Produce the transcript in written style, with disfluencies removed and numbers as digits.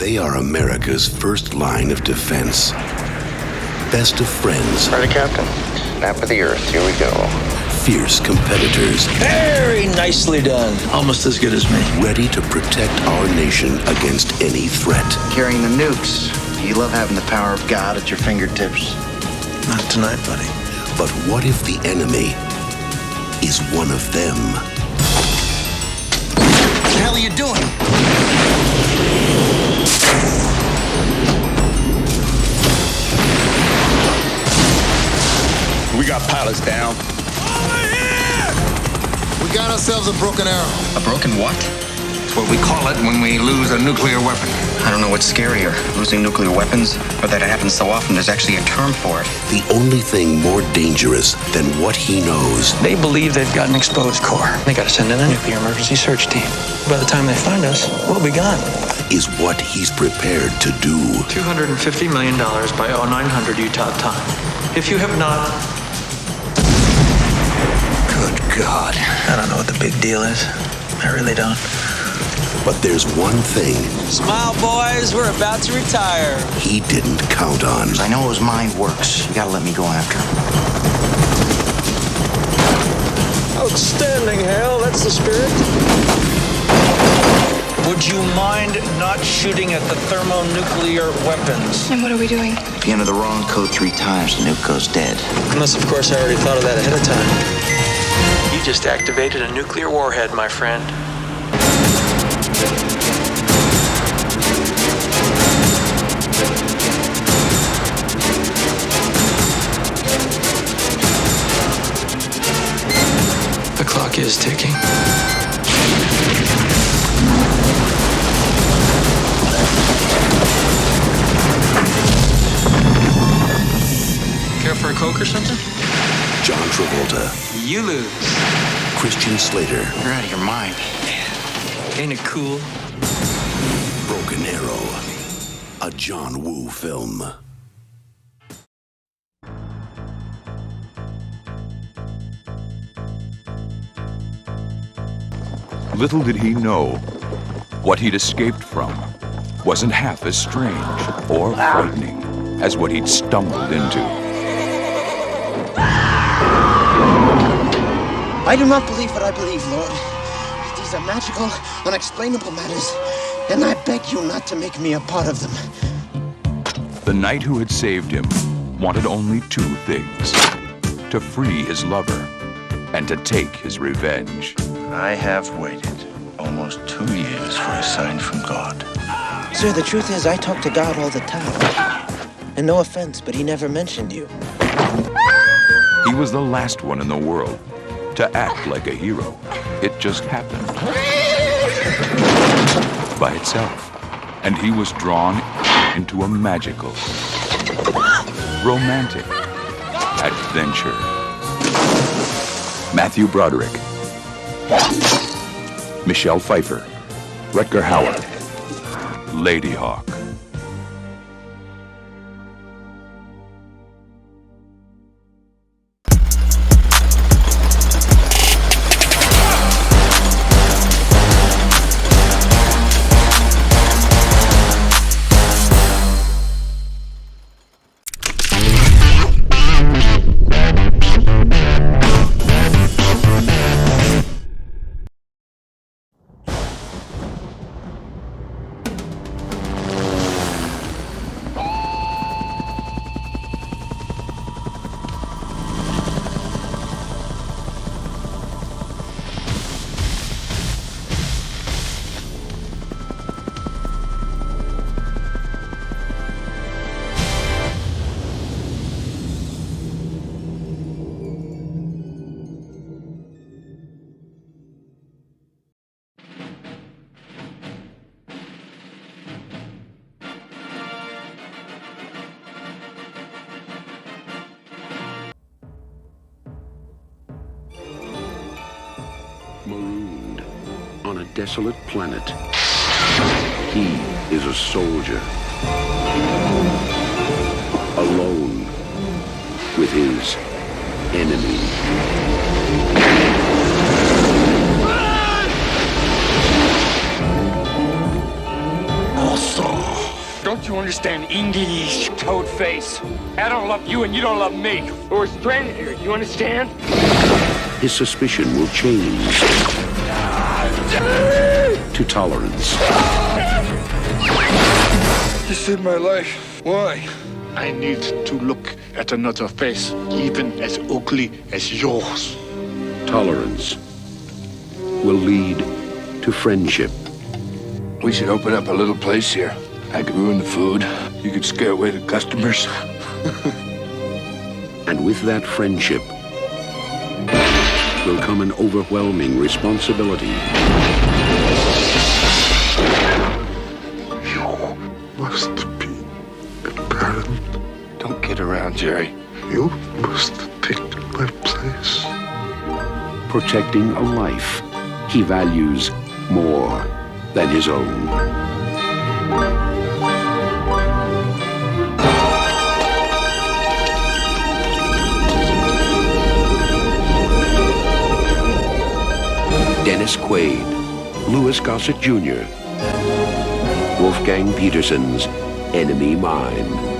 They are America's first line of defense. Best of friends. Ready, Captain? Map of the Earth. Here we go. Fierce competitors. Very nicely done. Almost as good as me. Ready to protect our nation against any threat. Carrying the nukes. You love having the power of God at your fingertips. Not tonight, buddy. But what if the enemy is one of them? What the hell are you doing? We got pilots down. Over here! We got ourselves a broken arrow. A broken what? It's what we call it when we lose a nuclear weapon. I don't know what's scarier, losing nuclear weapons, or that it happens so often there's actually a term for it. The only thing more dangerous than what he knows. They believe they've got an exposed core. They gotta send in a nuclear emergency search team. By the time they find us, we'll be gone. Is what he's prepared to do. $250 million by 0900 Utah time. If you have not... Good God. I don't know what the big deal is. I really don't. But there's one thing Smile, boys, we're about to retire. he didn't count on. I know his mind works. You gotta let me go after him. Outstanding, Hal. That's the spirit. Would you mind not shooting at the thermonuclear weapons? And what are we doing? If you enter the wrong code 3 times, the nuke goes dead. Unless, of course, I already thought of that ahead of time. You just activated a nuclear warhead, my friend. The clock is ticking. Care for a Coke or something? John Travolta, You lose. Christian Slater, You're out of your mind. Ain't it cool? Broken Arrow, a John Woo film. Little did he know, what he'd escaped from wasn't half as strange or frightening as what he'd stumbled into. I do not believe what I believe, Lord. These are magical, unexplainable matters, and I beg you not to make me a part of them. The knight who had saved him wanted only two things: to free his lover and to take his revenge. I have waited almost 2 years for a sign from God. Sir, the truth is, I talk to God all the time. And no offense, but he never mentioned you. He was the last one in the world to act like a hero. It just happened by itself. And he was drawn into a magical, romantic adventure. Matthew Broderick, Michelle Pfeiffer, Rutger Hauer, Lady Hawk. Marooned on a desolate planet, he is a soldier, alone with his enemy. Also, an English toad face. I don't love you and you don't love me. We're stranded here, you understand? His suspicion will change to tolerance. You saved my life. Why? I need to look at another face, even as ugly as yours. Tolerance will lead to friendship. We should open up a little place here. I could ruin the food. You could scare away the customers. And with that friendship will come an overwhelming responsibility. You must be a parent. Don't kid around, Jerry. You must take my place. Protecting a life he values more than his own. Dennis Quaid, Louis Gossett Jr., Wolfgang Petersen's Enemy Mine.